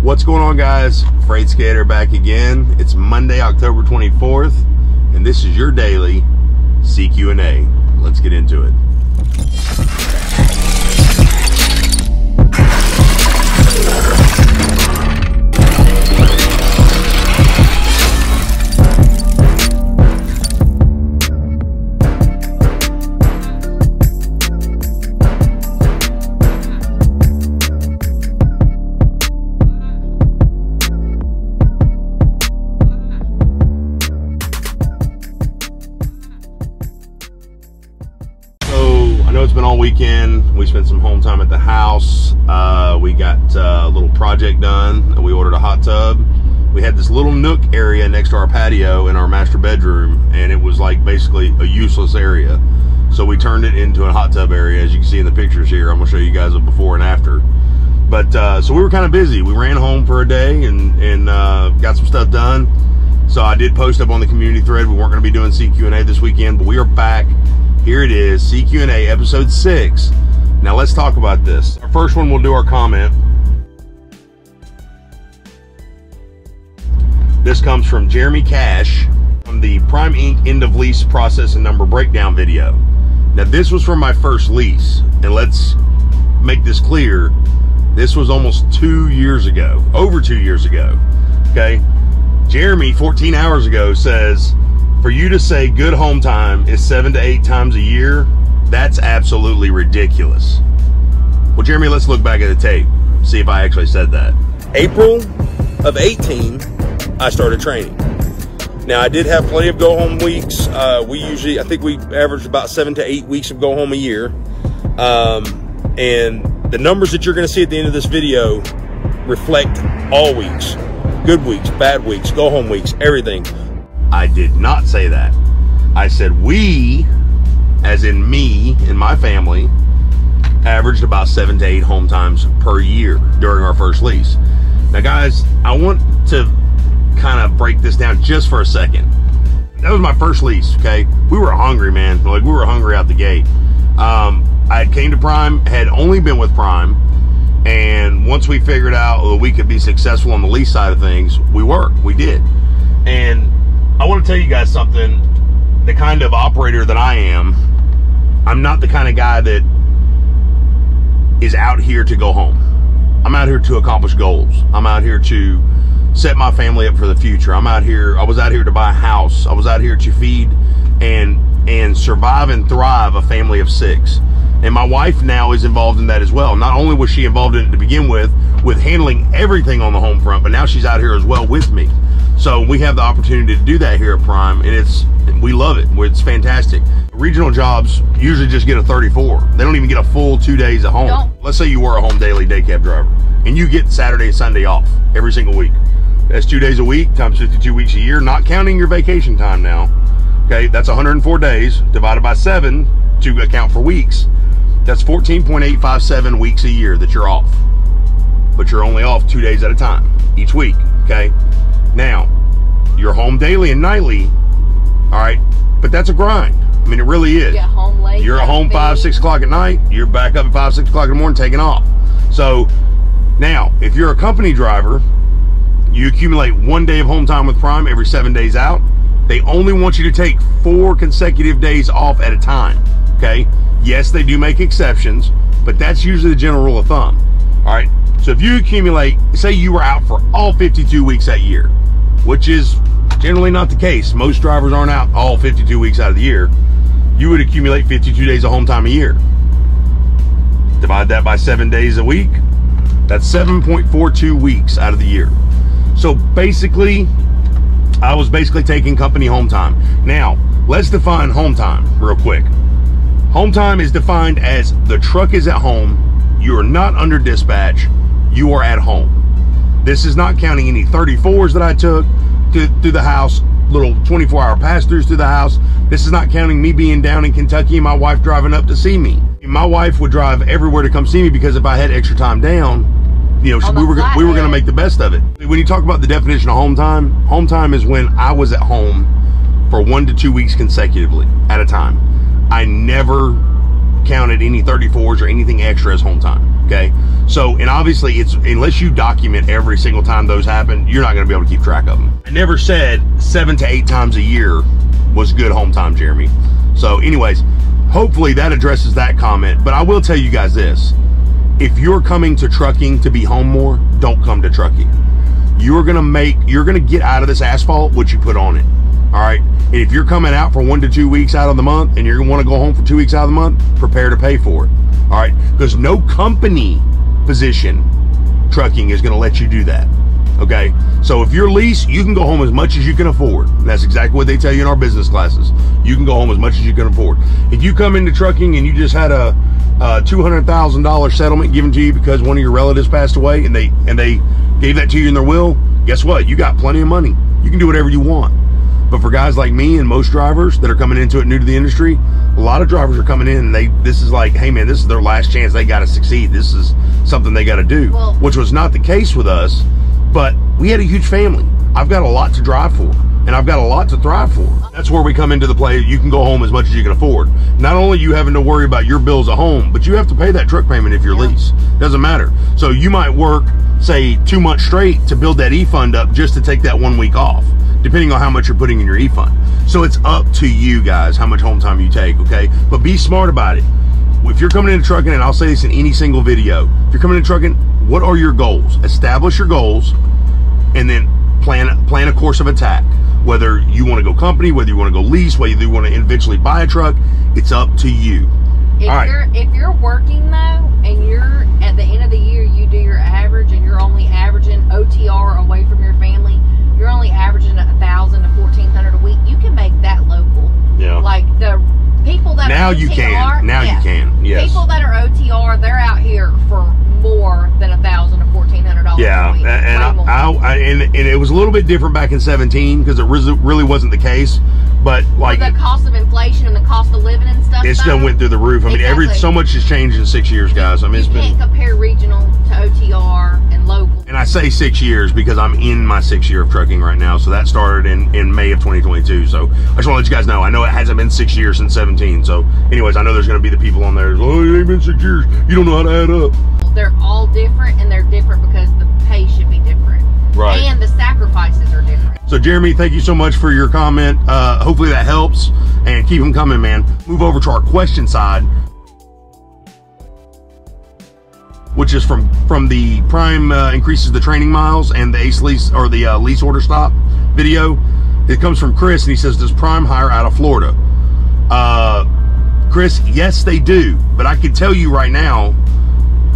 What's going on, guys? Freight Skater back again. It's Monday, October 24th, and this is your daily CQ&A. Let's get into it. It's been all weekend. We spent some home time at the house. We got a little project done. We ordered a hot tub. We had this little nook area next to our patio in our master bedroom, and it was like basically a useless area. So we turned it into a hot tub area, as you can see in the pictures here. I'm gonna show you guys a before and after. But so we were kind of busy. We ran home for a day and got some stuff done. So I did post up on the community thread. We weren't gonna be doing CQ&A this weekend, but we are back. Here it is, CQ&A episode 6. Now let's talk about this. Our first one, we'll do our comment. This comes from Jeremy Cash from the Prime Inc. end of lease process and number breakdown video. Now this was from my first lease, and let's make this clear. This was almost 2 years ago, over 2 years ago, okay? Jeremy, 14 hours ago, says, for you to say good home time is 7 to 8 times a year, that's absolutely ridiculous. Well, Jeremy, let's look back at the tape, see if I actually said that. April of 18, I started training. Now, I did have plenty of go home weeks. I think we averaged about 7 to 8 weeks of go home a year. And the numbers that you're gonna see at the end of this video reflect all weeks. Good weeks, bad weeks, go home weeks, everything. I did not say that. I said we, as in me and my family, averaged about 7 to 8 home times per year during our first lease. Now guys, I want to kind of break this down just for a second. That was my first lease, okay? We were hungry, man. Like, we were hungry out the gate. I came to Prime, had only been with Prime, and once we figured out that we could be successful on the lease side of things, we did. And I want to tell you guys something. The kind of operator that I am, I'm not the kind of guy that is out here to go home. I'm out here to accomplish goals. I'm out here to set my family up for the future. I was out here to buy a house. I was out here to feed and survive and thrive a family of 6. And my wife now is involved in that as well. Not only was she involved in it to begin with handling everything on the home front, but now she's out here as well with me. So we have the opportunity to do that here at Prime, and we love it. It's fantastic. Regional jobs usually just get a 34. They don't even get a full 2 days at home. No. Let's say you were a home daily day cab driver, and you get Saturday and Sunday off every single week. That's 2 days a week times 52 weeks a year, not counting your vacation time now. Okay, that's 104 days divided by 7 to account for weeks. That's 14.857 weeks a year that you're off. But you're only off 2 days at a time each week, okay? Now, you're home daily and nightly, all right, but that's a grind. I mean, it really is. You get home late. You're at home 5, 6 o'clock at night. You're back up at 5, 6 o'clock in the morning taking off. So now, if you're a company driver, you accumulate 1 day of home time with Prime every 7 days out. They only want you to take 4 consecutive days off at a time, okay? Yes, they do make exceptions, but that's usually the general rule of thumb, all right? So if you accumulate, say you were out for all 52 weeks that year, which is generally not the case. Most drivers aren't out all 52 weeks out of the year. You would accumulate 52 days of home time a year. Divide that by 7 days a week. That's 7.42 weeks out of the year. So basically, I was basically taking company home time. Now, let's define home time real quick. Home time is defined as the truck is at home, you are not under dispatch, you are at home. This is not counting any 34s that I took through the house, little 24-hour pass-throughs through the house. This is not counting me being down in Kentucky and my wife driving up to see me. My wife would drive everywhere to come see me because if I had extra time down, you know, we were going to make the best of it. When you talk about the definition of home time is when I was at home for 1 to 2 weeks consecutively at a time. I never counted any 34s or anything extra as home time. okay? So, and obviously it's, unless you document every single time those happen, you're not gonna be able to keep track of them. I never said 7 to 8 times a year was good home time, Jeremy. So anyways, hopefully that addresses that comment. But I will tell you guys this, if you're coming to trucking to be home more, don't come to trucking. You're gonna get out of this asphalt what you put on it. All right, and if you're coming out for 1 to 2 weeks out of the month and you're gonna want to go home for 2 weeks out of the month, prepare to pay for it. All right, because no company position trucking is gonna let you do that. Okay, so if you're lease, you can go home as much as you can afford. And that's exactly what they tell you in our business classes. You can go home as much as you can afford. If you come into trucking and you just had a $200,000 settlement given to you because one of your relatives passed away and they gave that to you in their will, guess what? You got plenty of money. You can do whatever you want. But for guys like me and most drivers that are coming into it new to the industry, a lot of drivers are coming in and this is like, hey man, this is their last chance. They got to succeed. This is something they got to do, which was not the case with us. But we had a huge family. I've got a lot to drive for, and I've got a lot to thrive for. That's where we come into the play. You can go home as much as you can afford. Not only you having to worry about your bills at home, but you have to pay that truck payment if you're lease. Doesn't matter. So you might work, say, 2 months straight to build that e-fund up just to take that 1 week off, depending on how much you're putting in your e-fund. So it's up to you guys how much home time you take, okay? But be smart about it. If you're coming into trucking, and I'll say this in any single video, if you're coming into trucking, what are your goals? Establish your goals, and then plan a course of attack. Whether you want to go company, whether you want to go lease, whether you want to eventually buy a truck, it's up to you. If you're working though, and you're at the end of the year, you do your average, and you're only averaging OTR away from your family, you're only averaging 1,000 to 1,400 a week. You can make that local. Yeah. Like the people that now are OTR, you can. Now you can. Yes. People that are OTR, they're out here for more than $1,000 to $1,400. Yeah, a week. And it was a little bit different back in 17 because it really wasn't the case. But like the cost of inflation and the cost of living and stuff, it still went through the roof. I mean, so much has changed in 6 years, guys. I mean, you can't compare regional to OTR and local. And I say 6 years because I'm in my 6th year of trucking right now. So that started in May of 2022. So I just want to let you guys know. I know it hasn't been 6 years since 17. So anyways, I know there's going to be the people on there. Oh, it ain't been 6 years. You don't know how to add up. They're all different, and they're different because the pay should be different. Right. And the sacrifices are different. So Jeremy, thank you so much for your comment. Hopefully that helps, and keep them coming, man. Move over to our question side, which is from the Prime increases the training miles and the ACE lease, or the lease order stop video. It comes from Chris, and he says, does Prime hire out of Florida? Chris, yes they do, but I can tell you right now,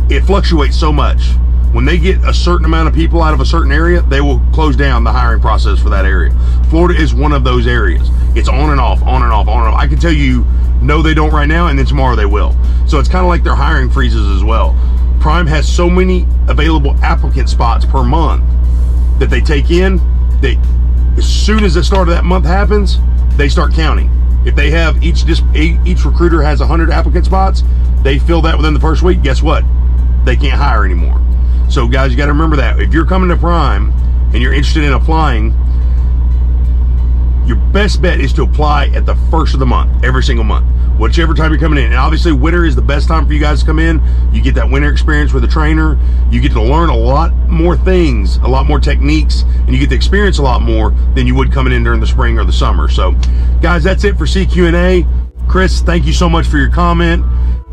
it fluctuates so much. When they get a certain amount of people out of a certain area, they will close down the hiring process for that area. Florida is one of those areas. It's on and off, on and off, on and off. I can tell you, no, they don't right now, and then tomorrow they will. So it's kind of like their hiring freezes as well. Prime has so many available applicant spots per month that they take in. As soon as the start of that month happens, they start counting. If they have each recruiter has 100 applicant spots, they fill that within the first week. Guess what? They can't hire anymore. So guys, you got to remember that if you're coming to Prime and you're interested in applying, your best bet is to apply at the first of the month, every single month, whichever time you're coming in. And obviously winter is the best time for you guys to come in. You get that winter experience with a trainer. You get to learn a lot more things, a lot more techniques, and you get to experience a lot more than you would coming in during the spring or the summer. So guys, that's it for CQ&A. Chris, thank you so much for your comment.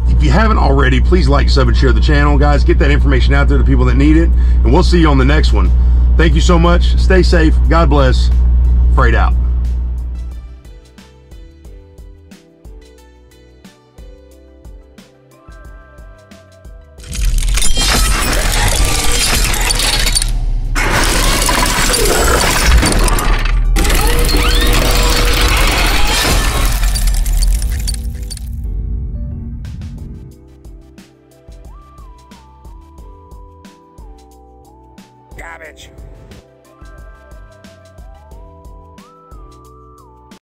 If you haven't already, please like, sub, and share the channel. Guys, get that information out there to people that need it. And we'll see you on the next one. Thank you so much. Stay safe. God bless. Freight out. Garbage.